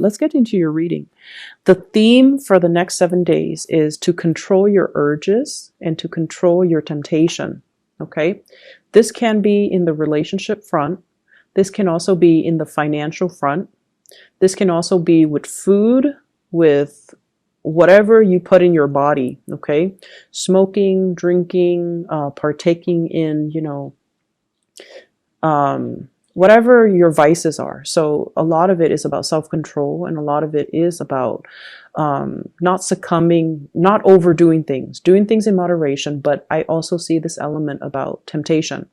let's get into your reading. The theme for the next 7 days is to control your urges and to control your temptation. Okay. This can be in the relationship front. This can also be in the financial front. This can also be with food, with whatever you put in your body. Okay. Smoking, drinking, partaking in, whatever your vices are. So a lot of it is about self-control, and a lot of it is about not succumbing, not overdoing things, doing things in moderation. But I also see this element about temptation.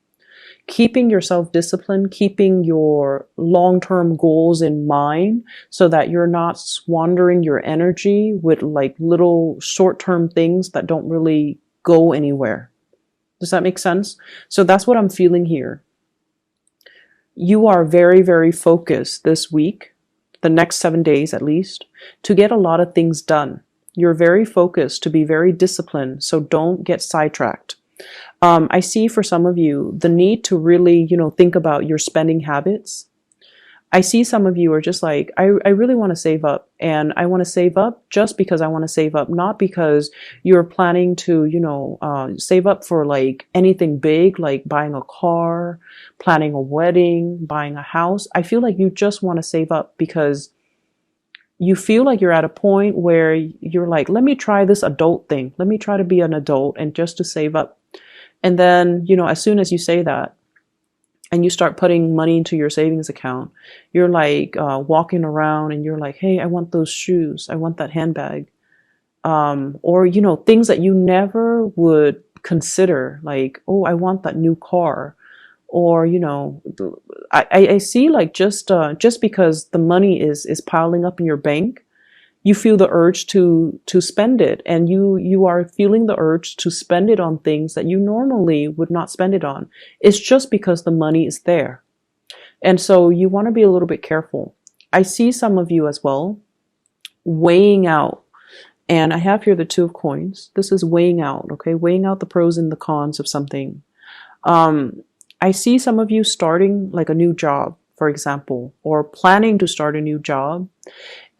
Keeping yourself disciplined, keeping your long-term goals in mind so that you're not squandering your energy with like little short-term things that don't really go anywhere. Does that make sense? So that's what I'm feeling here. You are very, very focused this week, the next 7 days at least, to get a lot of things done. You're very focused to be very disciplined, so don't get sidetracked. I see for some of you the need to really, think about your spending habits. I see some of you are just like, I really want to save up, and I want to save up just because I want to save up, not because you're planning to, save up for like anything big, like buying a car, planning a wedding, buying a house. I feel like you just want to save up because you feel like you're at a point where you're like, let me try this adult thing. Let me try to be an adult and just to save up. And then, as soon as you say that, and you start putting money into your savings account, you're like walking around and you're like, hey, I want those shoes. I want that handbag. Or, things that you never would consider, like, oh, I want that new car. Or, I see like just because the money is piling up in your bank, you feel the urge to spend it, and you are feeling the urge to spend it on things that you normally would not spend it on. It's just because the money is there. And so you want to be a little bit careful. I see some of you as well weighing out, and I have here the Two of Coins. This is weighing out, okay? Weighing out the pros and the cons of something. I see some of you starting like a new job, for example, or planning to start a new job.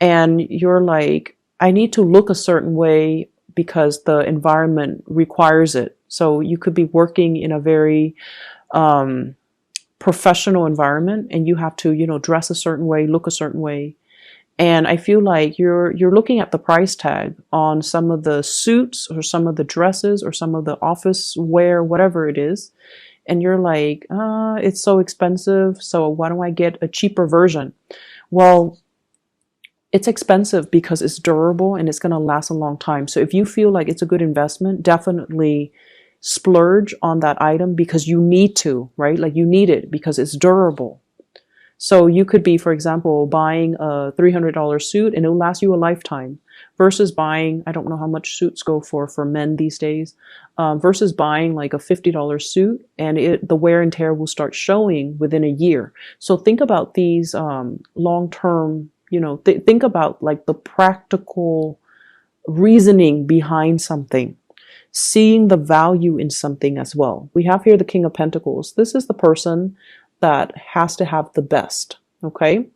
And you're like, I need to look a certain way because the environment requires it. So you could be working in a very professional environment, and you have to, dress a certain way, look a certain way. And I feel like you're looking at the price tag on some of the suits or some of the dresses or some of the office wear, whatever it is. And you're like, it's so expensive, so why don't I get a cheaper version? Well, it's expensive because it's durable and it's going to last a long time. So if you feel like it's a good investment, definitely splurge on that item because you need to, right? Like you need it because it's durable. So you could be, for example, buying a $300 suit and it'll last you a lifetime versus buying, I don't know how much suits go for men these days, versus buying like a $50 suit and the wear and tear will start showing within a year. So think about these long-term, think about like the practical reasoning behind something, seeing the value in something as well. We have here the King of Pentacles. This is the person that has to have the best, okay?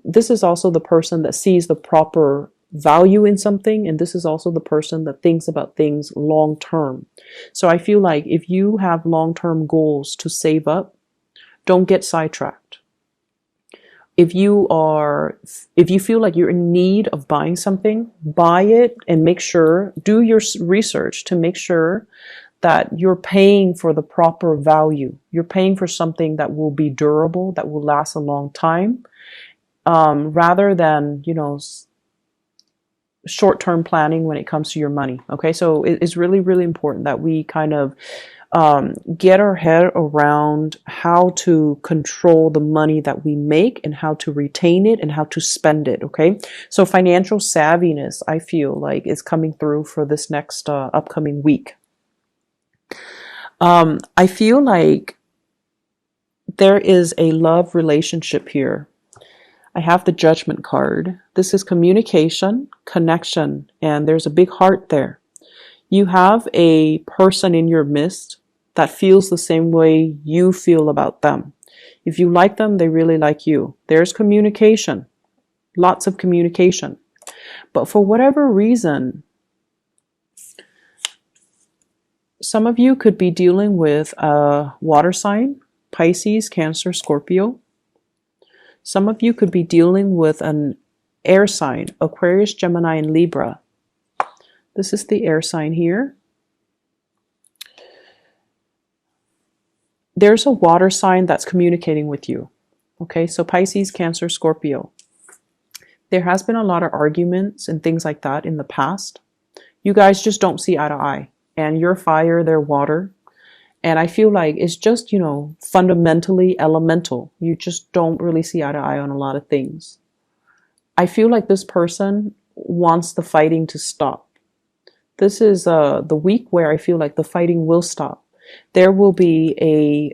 This is also the person that sees the proper value in something, and this is also the person that thinks about things long term. So I feel like if you have long-term goals to save up, don't get sidetracked. If you feel like you're in need of buying something, buy it and make sure, do your research to make sure that you're paying for the proper value. You're paying for something that will be durable, that will last a long time, rather than, short-term planning when it comes to your money. Okay, so it's really, really important that we kind of get our head around how to control the money that we make and how to retain it and how to spend it. Okay, so financial savviness, I feel like, is coming through for this next upcoming week. I feel like there is a love relationship here. I have the Judgment card. This is communication, connection, and there's a big heart there. You have a person in your midst that feels the same way you feel about them. If you like them, they really like you. There's communication. lots of communication. But for whatever reason, some of you could be dealing with a water sign, Pisces, Cancer, Scorpio. Some of you could be dealing with an air sign, Aquarius, Gemini, and Libra. This is the air sign here. There's a water sign that's communicating with you. Okay, so Pisces, Cancer, Scorpio. There has been a lot of arguments and things like that in the past. You guys just don't see eye to eye. And you're fire, they're water. And I feel like it's just, you know, fundamentally elemental. You just don't really see eye to eye on a lot of things. I feel like this person wants the fighting to stop. This is the week where I feel like the fighting will stop. There will be a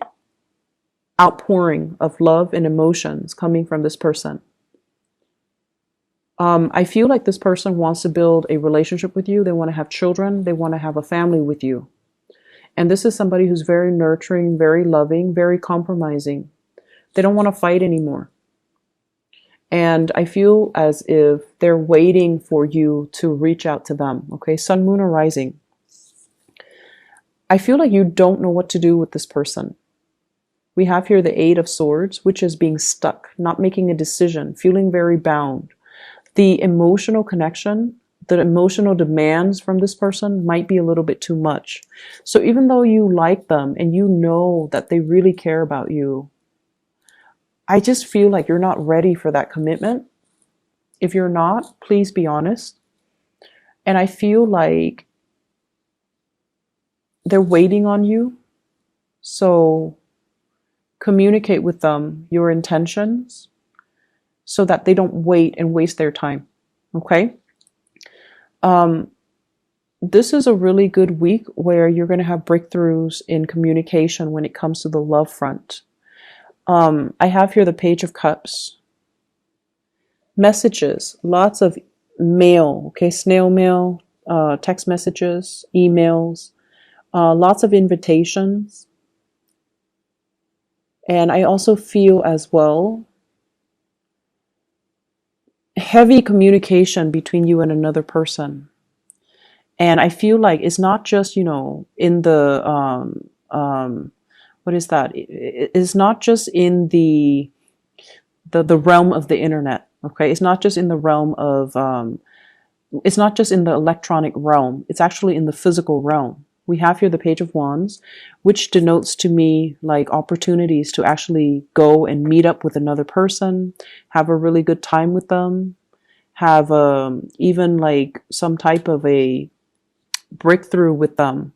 outpouring of love and emotions coming from this person. I feel like this person wants to build a relationship with you. They want to have children. They want to have a family with you. And this is somebody who's very nurturing, very loving, very compromising. They don't want to fight anymore. And I feel as if they're waiting for you to reach out to them. Okay, Sun, Moon, or Rising. I feel like you don't know what to do with this person. We have here the Eight of Swords, which is being stuck, not making a decision, feeling very bound. The emotional connection, the emotional demands from this person might be a little bit too much. So even though you like them and you know that they really care about you, I just feel like you're not ready for that commitment. If you're not, please be honest. And I feel like they're waiting on you. So communicate with them your intentions so that they don't wait and waste their time. Okay? This is a really good week where you're going to have breakthroughs in communication when it comes to the love front. I have here the Page of Cups. Messages, lots of mail, okay, snail mail, text messages, emails, lots of invitations. And I also feel as well heavy communication between you and another person. And I feel like it's not just, you know, in the, what is that? It's not just in the realm of the internet, okay? It's not just in the realm of, it's not just in the electronic realm. It's actually in the physical realm. We have here the Page of Wands, which denotes to me like opportunities to actually go and meet up with another person, have a really good time with them, have even like some type of a breakthrough with them.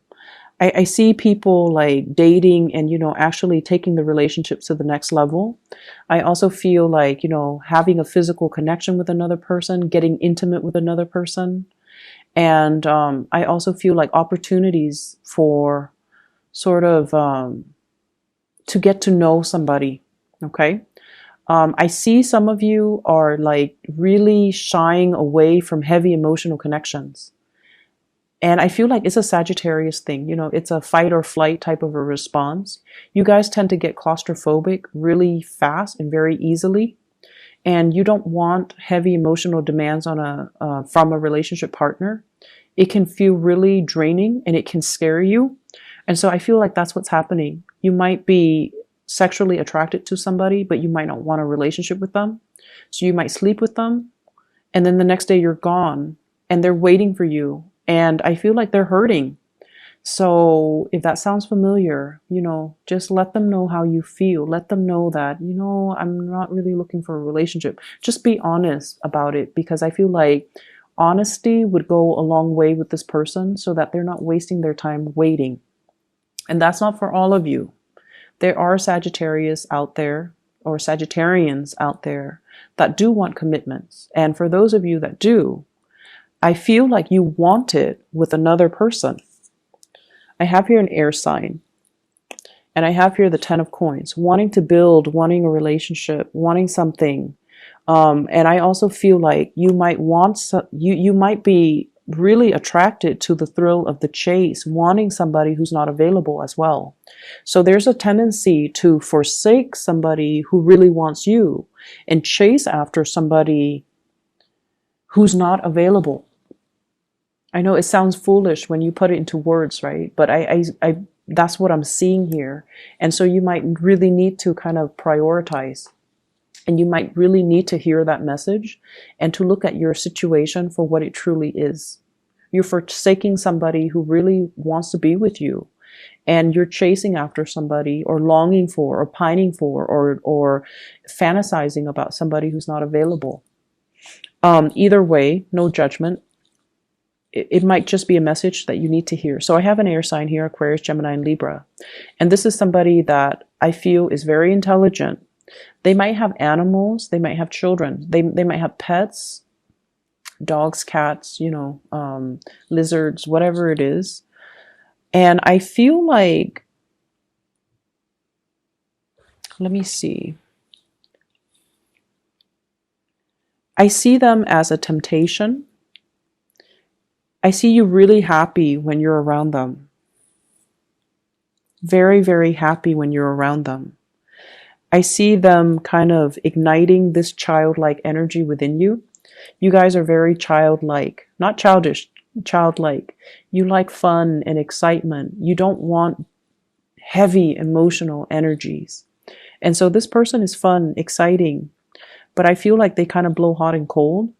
I see people like dating and, you know, actually taking the relationships to the next level. I also feel like, you know, having a physical connection with another person, getting intimate with another person. And I also feel like opportunities for sort of to get to know somebody. Okay. I see some of you are like really shying away from heavy emotional connections. And I feel like it's a Sagittarius thing. You know, it's a fight or flight type of a response. You guys tend to get claustrophobic really fast and very easily. And you don't want heavy emotional demands on from a relationship partner. It can feel really draining and it can scare you. And so I feel like that's what's happening. You might be sexually attracted to somebody, but you might not want a relationship with them. So you might sleep with them, and then the next day you're gone and they're waiting for you. And I feel like they're hurting. So if that sounds familiar, you know, just let them know how you feel. Let them know that, you know, I'm not really looking for a relationship. Just be honest about it, because I feel like honesty would go a long way with this person so that they're not wasting their time waiting. And that's not for all of you. There are Sagittarius out there, or Sagittarians out there, that do want commitments. And for those of you that do, I feel like you want it with another person. I have here an air sign. And I have here the Ten of Coins. Wanting to build, wanting a relationship, wanting something. And I also feel like you might want you might be really attracted to the thrill of the chase, wanting somebody who's not available as well. So there's a tendency to forsake somebody who really wants you and chase after somebody who's not available. I know it sounds foolish when you put it into words, right? But I that's what I'm seeing here. And so you might really need to kind of prioritize, and you might really need to hear that message and to look at your situation for what it truly is. You're forsaking somebody who really wants to be with you, and you're chasing after somebody, or longing for, or pining for, or fantasizing about somebody who's not available. Either way, no judgment. It might just be a message that you need to hear. So I have an air sign here, Aquarius, Gemini, and Libra. And this is somebody that I feel is very intelligent. They might have animals, they might have children, they might have pets, dogs, cats, lizards, whatever it is. And I feel like, let me see. I see them as a temptation. I see you really happy when you're around them. Very, very happy when you're around them. I see them kind of igniting this childlike energy within you. You guys are very childlike, not childish, childlike. You like fun and excitement. You don't want heavy emotional energies. And so this person is fun, exciting, but I feel like they kind of blow hot and cold.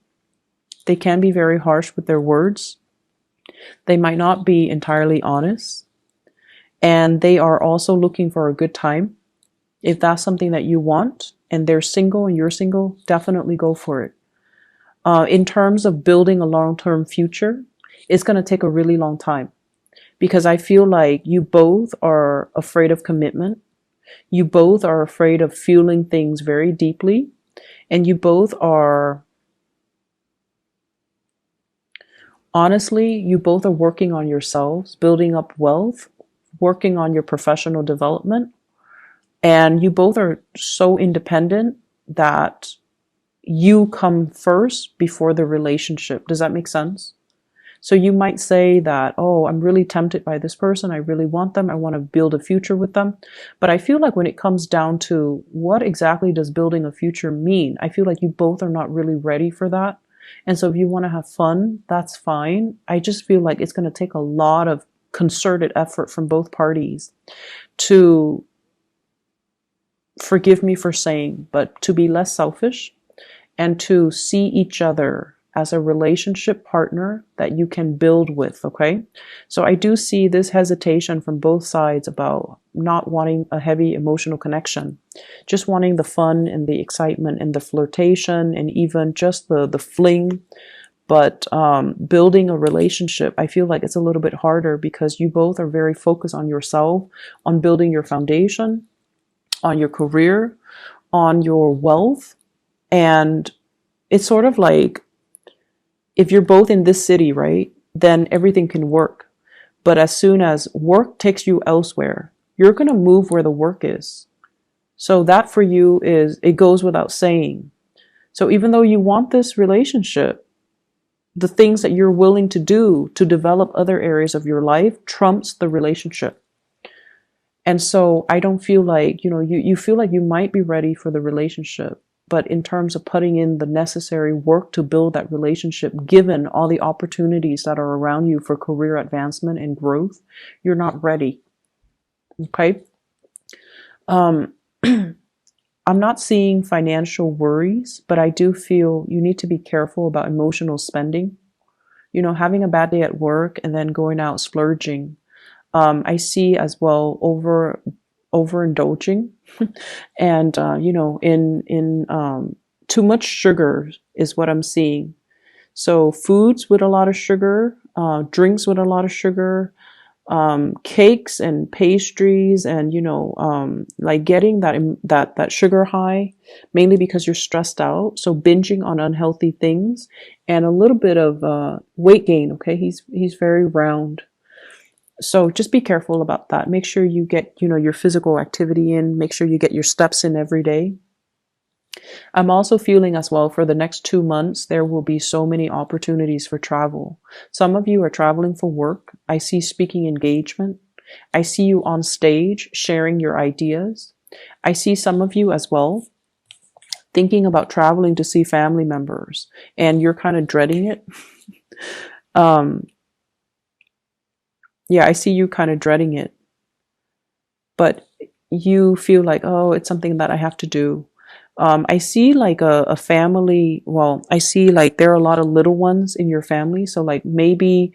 They can be very harsh with their words. They might not be entirely honest. And they are also looking for a good time. If that's something that you want, and they're single and you're single, definitely go for it. In terms of building a long-term future, it's going to take a really long time, because I feel like you both are afraid of commitment. You both are afraid of feeling things very deeply. And you both are, honestly, you both are working on yourselves, building up wealth, working on your professional development. And you both are so independent that you come first before the relationship. Does that make sense? So you might say that, oh, I'm really tempted by this person. I really want them. I want to build a future with them. But I feel like when it comes down to what exactly does building a future mean, I feel like you both are not really ready for that. And so if you want to have fun, that's fine. I just feel like it's going to take a lot of concerted effort from both parties to, forgive me for saying, but to be less selfish and to see each other as a relationship partner that you can build with, okay? So I do see this hesitation from both sides about not wanting a heavy emotional connection, just wanting the fun and the excitement and the flirtation and even just the fling. But building a relationship, I feel like it's a little bit harder because you both are very focused on yourself, on building your foundation, on your career, on your wealth. And it's sort of like, if you're both in this city, right, then everything can work. But as soon as work takes you elsewhere, you're going to move where the work is. So that for you is, it goes without saying. So even though you want this relationship, the things that you're willing to do to develop other areas of your life trumps the relationship. And so I don't feel like, you feel like you might be ready for the relationship, but in terms of putting in the necessary work to build that relationship, given all the opportunities that are around you for career advancement and growth, you're not ready. Okay. I'm not seeing financial worries, but I do feel you need to be careful about emotional spending. Having a bad day at work and then going out splurging. I see as well overindulging, and in too much sugar is what I'm seeing. So foods with a lot of sugar, drinks with a lot of sugar, cakes and pastries, and like getting that sugar high, mainly because you're stressed out. So binging on unhealthy things, and a little bit of weight gain. Okay, he's very round. So just be careful about that. Make sure you get, your physical activity in. Make sure you get your steps in every day. I'm also feeling as well for the next 2 months, there will be so many opportunities for travel. Some of you are traveling for work. I see speaking engagement. I see you on stage sharing your ideas. I see some of you as well thinking about traveling to see family members and you're kind of dreading it. um, yeah, I see you kind of dreading it, but you feel like, oh, it's something that I have to do. I see like a family. Well, I see like there are a lot of little ones in your family. So like maybe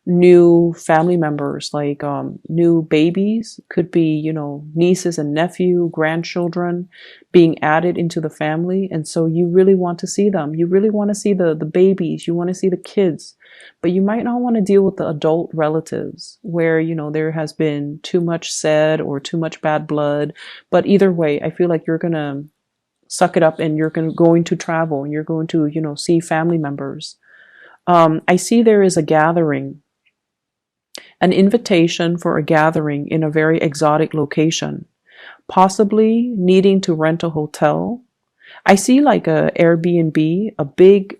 new family members, like new babies, could be, you know, nieces and nephew, grandchildren being added into the family. And so you really want to see them. You really want to see the babies. You want to see the kids, but you might not want to deal with the adult relatives where, you know, there has been too much said or too much bad blood. But either way, I feel like you're going to suck it up and you're going to travel and you're going to, you know, see family members. I see there is a gathering, an invitation for a gathering in a very exotic location, possibly needing to rent a hotel. I see like a Airbnb, a big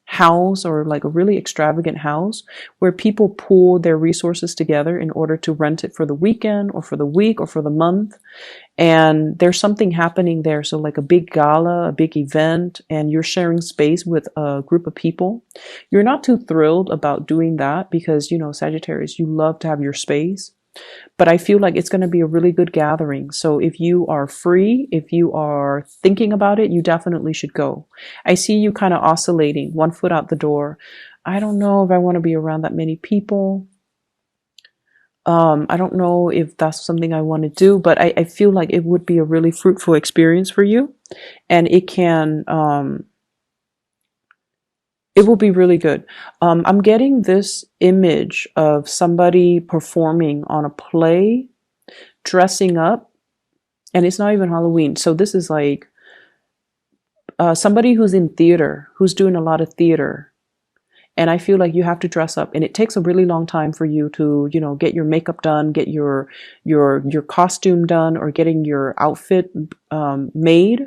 house or like a really extravagant house where people pool their resources together in order to rent it for the weekend or for the week or for the month. And there's something happening there. So like a big gala, a big event, and you're sharing space with a group of people. You're not too thrilled about doing that because, you know, Sagittarius, you love to have your space. But I feel like it's going to be a really good gathering. So if you are free, if you are thinking about it, you definitely should go. I see you kind of oscillating, one foot out the door. I don't know if I want to be around that many people. I don't know if that's something I want to do, but I feel like it would be a really fruitful experience for you. And it can, it will be really good. I'm getting this image of somebody performing on a play, dressing up, and it's not even Halloween. So this is like somebody who's in theater, who's doing a lot of theater. And I feel like you have to dress up, and it takes a really long time for you to, you know, get your makeup done, get your costume done, or getting your outfit made.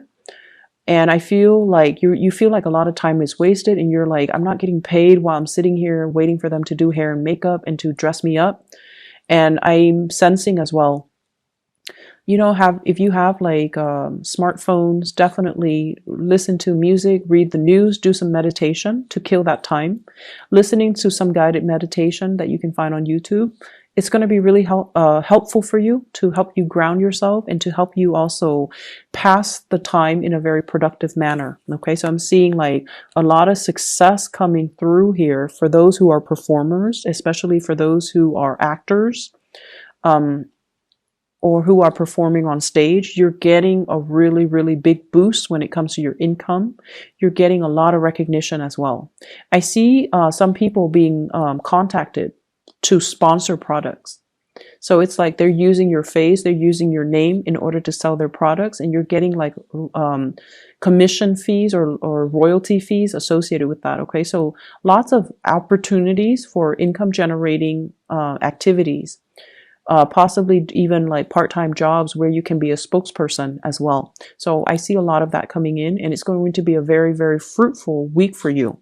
And I feel like you feel like a lot of time is wasted, and you're like, I'm not getting paid while I'm sitting here waiting for them to do hair and makeup and to dress me up. And I'm sensing as well, you know, if you have like smartphones, definitely listen to music, read the news, do some meditation to kill that time. Listening to some guided meditation that you can find on YouTube. It's going to be really helpful for you, to help you ground yourself and to help you also pass the time in a very productive manner. Okay, so I'm seeing like a lot of success coming through here for those who are performers, especially for those who are actors. Or who are performing on stage. You're getting a really, really big boost when it comes to your income. You're getting a lot of recognition as well. I see some people being contacted to sponsor products. So it's like they're using your face, they're using your name in order to sell their products, and you're getting like commission fees or royalty fees associated with that. Okay, so lots of opportunities for income generating activities. Possibly even like part-time jobs where you can be a spokesperson as well. So I see a lot of that coming in, and it's going to be a very, very fruitful week for you.